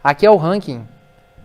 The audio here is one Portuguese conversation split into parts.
Aqui é o ranking,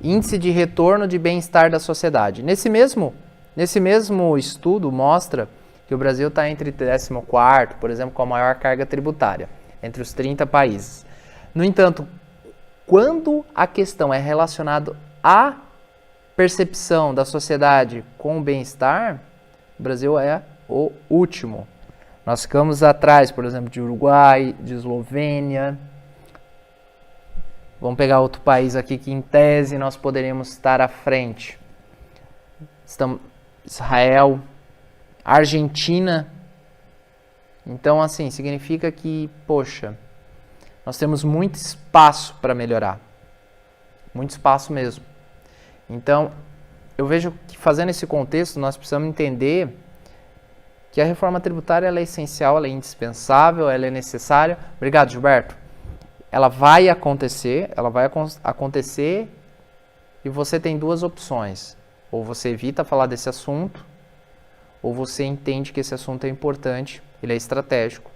índice de retorno de bem-estar da sociedade. Nesse mesmo estudo mostra que o Brasil está entre 14º, por exemplo, com a maior carga tributária, entre os 30 países. No entanto, quando a questão é relacionada à percepção da sociedade com o bem-estar, o Brasil é o último. Nós ficamos atrás, por exemplo, de Uruguai, de Eslovênia. Vamos pegar outro país aqui que, em tese, nós poderíamos estar à frente. Israel, Argentina. Então, assim, significa que, poxa, nós temos muito espaço para melhorar. Muito espaço mesmo. Então, eu vejo que, fazendo esse contexto, nós precisamos entender que a reforma tributária ela é essencial, ela é indispensável, ela é necessária. Obrigado, Gilberto. Ela vai acontecer e você tem duas opções. Ou você evita falar desse assunto, ou você entende que esse assunto é importante, ele é estratégico.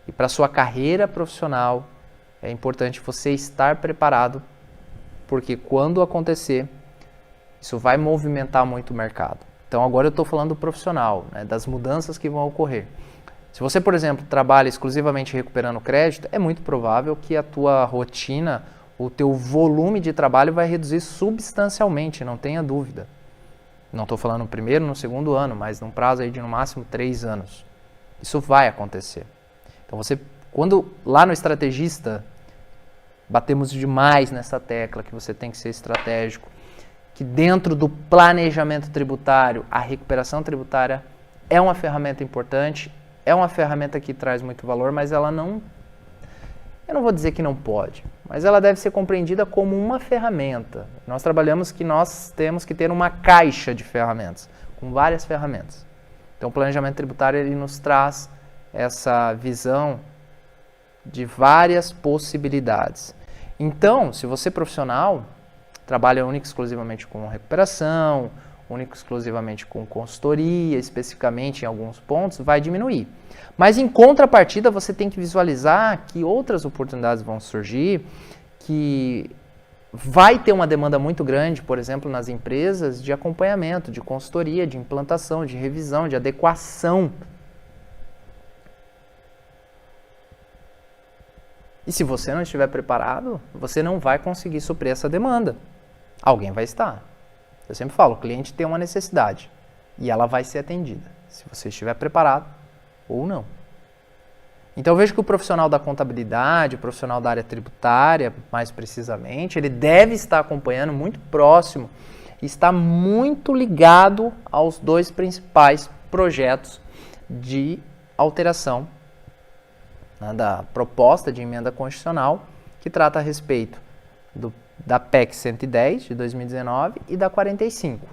E para a sua carreira profissional, é importante você estar preparado, porque quando acontecer, isso vai movimentar muito o mercado. Então agora eu estou falando do profissional, né, das mudanças que vão ocorrer. Se você, por exemplo, trabalha exclusivamente recuperando crédito, é muito provável que a tua rotina, o teu volume de trabalho vai reduzir substancialmente, não tenha dúvida. Não estou falando no primeiro, no segundo ano, mas num prazo aí de no máximo 3 anos. Isso vai acontecer. Então quando lá no estrategista, batemos demais nessa tecla que você tem que ser estratégico, que dentro do planejamento tributário, a recuperação tributária é uma ferramenta importante, é uma ferramenta que traz muito valor, mas ela não... Eu não vou dizer que não pode, mas ela deve ser compreendida como uma ferramenta. Nós trabalhamos que nós temos que ter uma caixa de ferramentas, com várias ferramentas. Então o planejamento tributário ele nos traz essa visão de várias possibilidades. Então, se você é profissional, trabalha única e exclusivamente com recuperação, único e exclusivamente com consultoria, especificamente em alguns pontos, vai diminuir. Mas em contrapartida, você tem que visualizar que outras oportunidades vão surgir, que vai ter uma demanda muito grande, por exemplo, nas empresas, de acompanhamento, de consultoria, de implantação, de revisão, de adequação. E se você não estiver preparado, você não vai conseguir suprir essa demanda. Alguém vai estar. Eu sempre falo, o cliente tem uma necessidade e ela vai ser atendida, se você estiver preparado ou não. Então eu vejo que o profissional da contabilidade, o profissional da área tributária, mais precisamente, ele deve estar acompanhando muito próximo e está muito ligado aos 2 principais projetos de alteração, né, da proposta de emenda constitucional, que trata a respeito da PEC 110 de 2019 e da 45.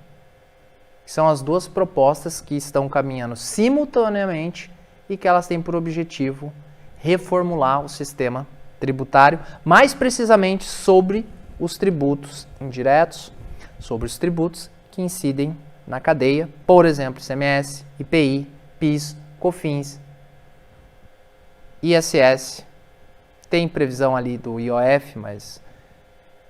Que são as 2 propostas que estão caminhando simultaneamente e que elas têm por objetivo reformular o sistema tributário, mais precisamente sobre os tributos indiretos, sobre os tributos que incidem na cadeia, por exemplo, ICMS, IPI, PIS, COFINS, ISS, tem previsão ali do IOF, mas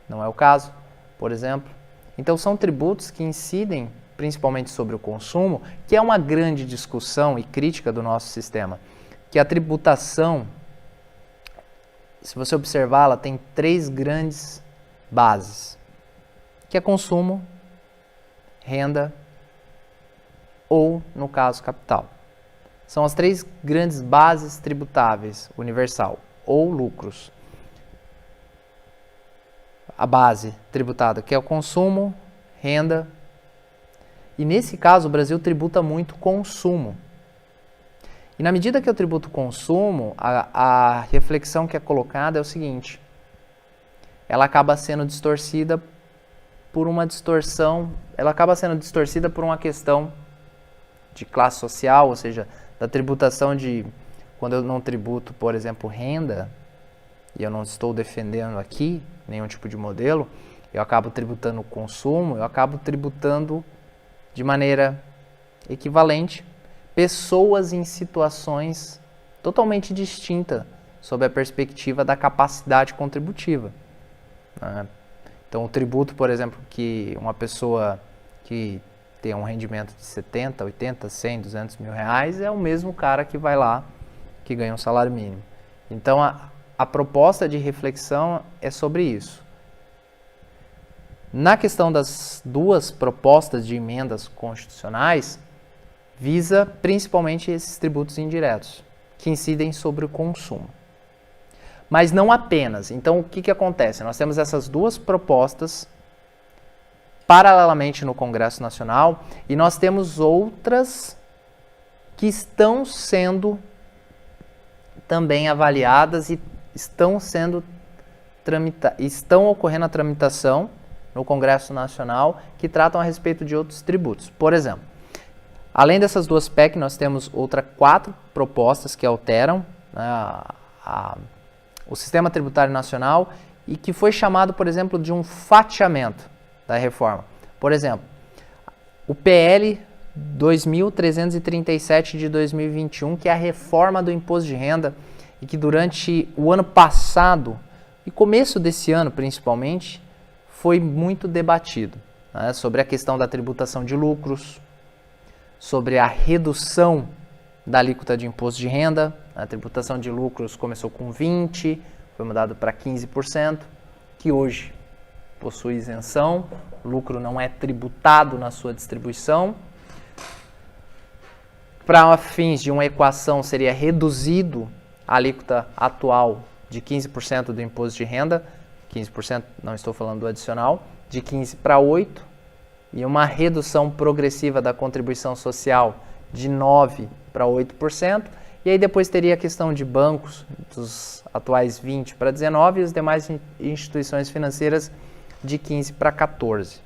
não é o caso, por exemplo. Então são tributos que incidem principalmente sobre o consumo, que é uma grande discussão e crítica do nosso sistema. Que a tributação, se você observar, ela tem 3 grandes bases, que é consumo, renda ou, no caso, capital. São as 3 grandes bases tributáveis, universal, ou lucros. A base tributada, que é o consumo, renda. E nesse caso, o Brasil tributa muito consumo. E na medida que eu tributo consumo, a reflexão que é colocada é o seguinte: ela acaba sendo distorcida por uma questão de classe social, ou seja, da tributação de, quando eu não tributo, por exemplo, renda, e eu não estou defendendo aqui nenhum tipo de modelo, eu acabo tributando o consumo, eu acabo tributando de maneira equivalente pessoas em situações totalmente distintas sob a perspectiva da capacidade contributiva. Então, o tributo, por exemplo, que uma pessoa que tem um rendimento de 70, 80, 100, 200 mil reais é o mesmo cara que vai lá, que ganha um salário mínimo. Então, a proposta de reflexão é sobre isso. Na questão das duas propostas de emendas constitucionais, visa principalmente esses tributos indiretos, que incidem sobre o consumo. Mas não apenas. Então, o que acontece? Nós temos essas duas propostas paralelamente no Congresso Nacional e nós temos outras que estão sendo também avaliadas e estão ocorrendo a tramitação no Congresso Nacional que tratam a respeito de outros tributos. Por exemplo, além dessas duas PEC, nós temos outras 4 propostas que alteram, né, o Sistema Tributário Nacional e que foi chamado, por exemplo, de um fatiamento da reforma. Por exemplo, o PL 2337 de 2021, que é a reforma do imposto de renda e que durante o ano passado e começo desse ano principalmente foi muito debatido, né, sobre a questão da tributação de lucros, sobre a redução da alíquota de imposto de renda. A tributação de lucros começou com 20%, foi mudado para 15%, que hoje possui isenção, o lucro não é tributado na sua distribuição. Para fins de uma equação, seria reduzido a alíquota atual de 15% do imposto de renda, 15%, não estou falando do adicional, de 15% para 8%, e uma redução progressiva da contribuição social de 9% para 8%, e aí depois teria a questão de bancos, dos atuais 20% para 19%, e as demais instituições financeiras de 15% para 14%.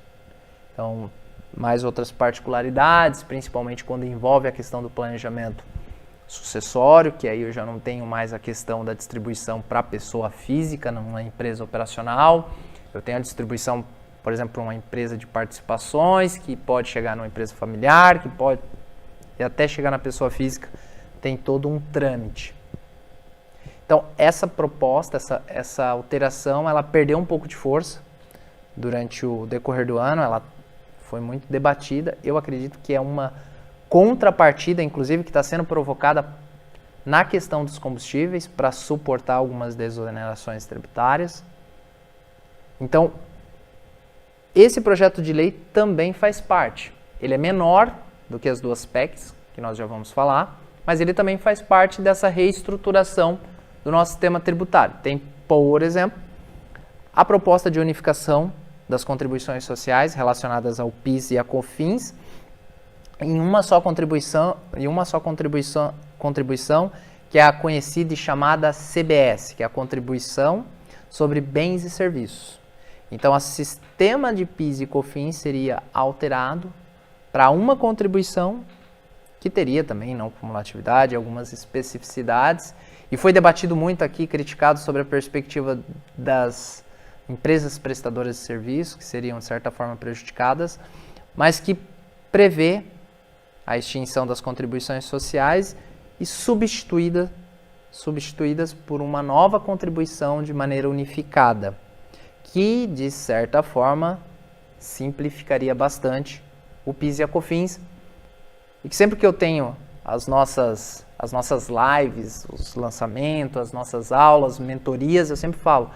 Então, mais outras particularidades, principalmente quando envolve a questão do planejamento sucessório, que aí eu já não tenho mais a questão da distribuição para a pessoa física, numa empresa operacional. Eu tenho a distribuição, por exemplo, para uma empresa de participações, que pode chegar numa empresa familiar, que pode e até chegar na pessoa física, tem todo um trâmite. Então, essa proposta, essa alteração, ela perdeu um pouco de força durante o decorrer do ano, ela foi muito debatida. Eu acredito que é uma contrapartida, inclusive, que está sendo provocada na questão dos combustíveis para suportar algumas desonerações tributárias. Então, esse projeto de lei também faz parte. Ele é menor do que as duas PECs, que nós já vamos falar, mas ele também faz parte dessa reestruturação do nosso sistema tributário. Tem, por exemplo, a proposta de unificação das contribuições sociais relacionadas ao PIS e à COFINS em uma só contribuição, que é a conhecida e chamada CBS, que é a Contribuição sobre Bens e Serviços. Então, o sistema de PIS e COFINS seria alterado para uma contribuição que teria também não cumulatividade, algumas especificidades, e foi debatido muito aqui, criticado sobre a perspectiva das empresas prestadoras de serviço, que seriam de certa forma prejudicadas, mas que prevê a extinção das contribuições sociais e substituídas por uma nova contribuição de maneira unificada, que de certa forma simplificaria bastante o PIS e a COFINS, e que sempre que eu tenho as nossas lives, os lançamentos, as nossas aulas, mentorias, eu sempre falo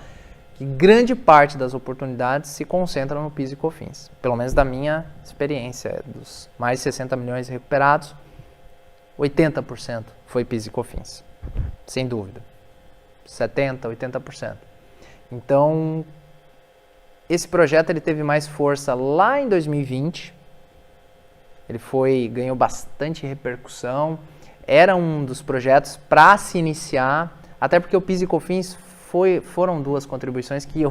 que grande parte das oportunidades se concentram no PIS e COFINS. Pelo menos da minha experiência, dos mais de 60 milhões recuperados, 80% foi PIS e COFINS, sem dúvida. 70%, 80%. Então, esse projeto ele teve mais força lá em 2020, ele ganhou bastante repercussão, era um dos projetos para se iniciar, até porque o PIS e COFINS foram duas contribuições que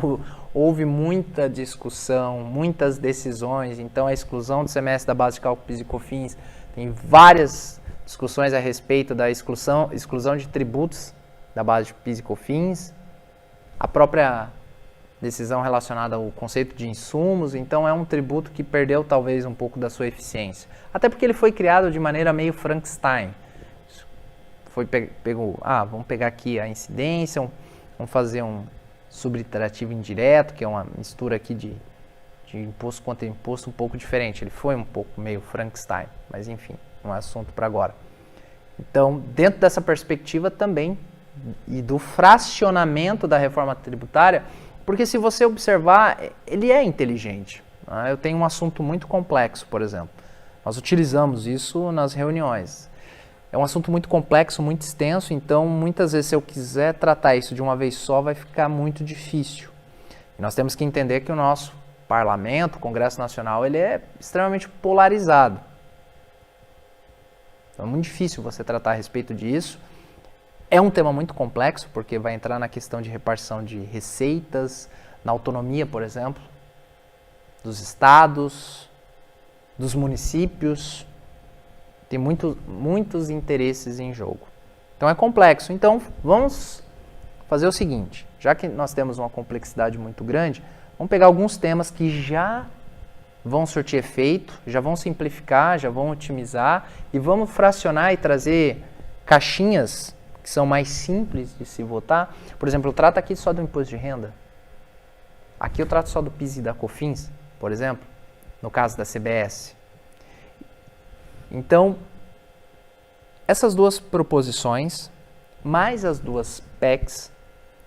houve muita discussão, muitas decisões. Então a exclusão do semestre da base de cálculo PIS e COFINS, tem várias discussões a respeito da exclusão de tributos da base de PIS e COFINS, a própria decisão relacionada ao conceito de insumos. Então é um tributo que perdeu talvez um pouco da sua eficiência, até porque ele foi criado de maneira meio Frankenstein. Vamos pegar aqui a incidência, vamos fazer subtrativo indireto, que é uma mistura aqui de imposto contra imposto um pouco diferente. Ele foi um pouco meio Frankenstein, mas enfim, não é assunto para agora. Então, dentro dessa perspectiva também, e do fracionamento da reforma tributária, porque se você observar, ele é inteligente. Né? Eu tenho um assunto muito complexo, por exemplo. Nós utilizamos isso nas reuniões. É um assunto muito complexo, muito extenso, então muitas vezes se eu quiser tratar isso de uma vez só, vai ficar muito difícil. E nós temos que entender que o nosso parlamento, o Congresso Nacional, ele é extremamente polarizado. Então é muito difícil você tratar a respeito disso. É um tema muito complexo, porque vai entrar na questão de repartição de receitas, na autonomia, por exemplo, dos estados, dos municípios. Tem muitos interesses em jogo. Então é complexo. Então vamos fazer o seguinte, já que nós temos uma complexidade muito grande, vamos pegar alguns temas que já vão surtir efeito, já vão simplificar, já vão otimizar e vamos fracionar e trazer caixinhas que são mais simples de se votar. Por exemplo, eu trato aqui só do imposto de renda. Aqui eu trato só do PIS e da COFINS, por exemplo, no caso da CBS. Então, essas duas proposições, mais as duas PECs,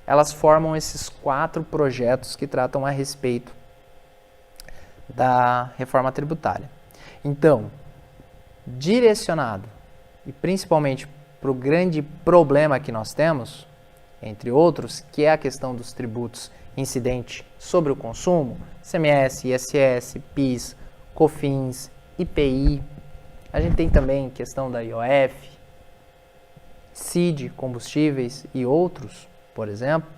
elas formam esses 4 projetos que tratam a respeito da reforma tributária. Então, direcionado, e principalmente para o grande problema que nós temos, entre outros, que é a questão dos tributos incidentes sobre o consumo, ICMS, ISS, PIS, COFINS, IPI. A gente tem também questão da IOF, CID, combustíveis e outros, por exemplo.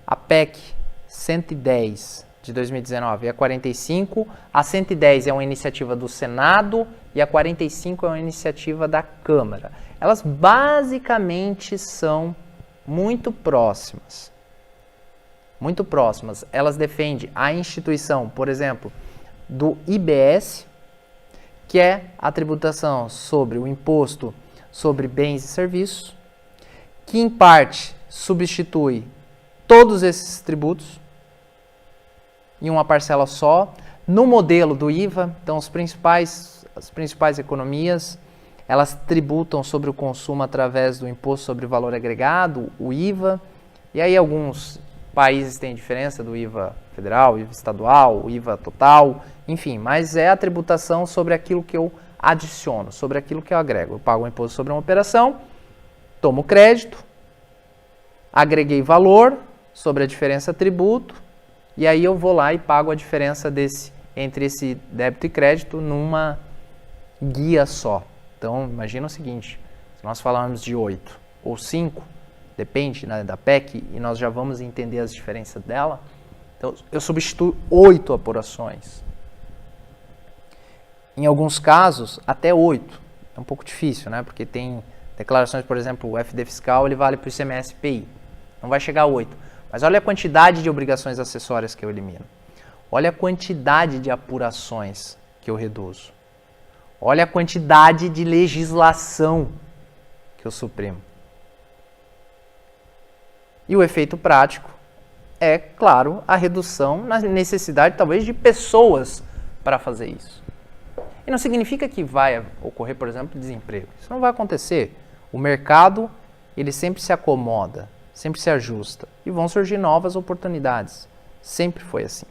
A PEC 110 de 2019 e a 45, a 110 é uma iniciativa do Senado e a 45 é uma iniciativa da Câmara. Elas basicamente são muito próximas. Muito próximas. Elas defendem a instituição, por exemplo, do IBS, que é a tributação sobre o imposto sobre bens e serviços, que em parte substitui todos esses tributos em uma parcela só, no modelo do IVA. Então as principais economias, elas tributam sobre o consumo através do imposto sobre valor agregado, o IVA, e aí alguns países têm diferença do IVA federal, IVA estadual, IVA total, enfim, mas é a tributação sobre aquilo que eu adiciono, sobre aquilo que eu agrego. Eu pago um imposto sobre uma operação, tomo crédito, agreguei valor sobre a diferença tributo, e aí eu vou lá e pago a diferença entre esse débito e crédito numa guia só. Então, imagina o seguinte, se nós falarmos de 8 ou 5, depende, né, da PEC, e nós já vamos entender as diferenças dela. Então, eu substituo 8 apurações. Em alguns casos, até 8. É um pouco difícil, né? Porque tem declarações, por exemplo, o FD fiscal ele vale para o ICMS PI. Não vai chegar a 8. Mas olha a quantidade de obrigações acessórias que eu elimino. Olha a quantidade de apurações que eu reduzo. Olha a quantidade de legislação que eu suprimo. E o efeito prático é, claro, a redução na necessidade, talvez, de pessoas para fazer isso. E não significa que vai ocorrer, por exemplo, desemprego. Isso não vai acontecer. O mercado, ele sempre se acomoda, sempre se ajusta. E vão surgir novas oportunidades. Sempre foi assim.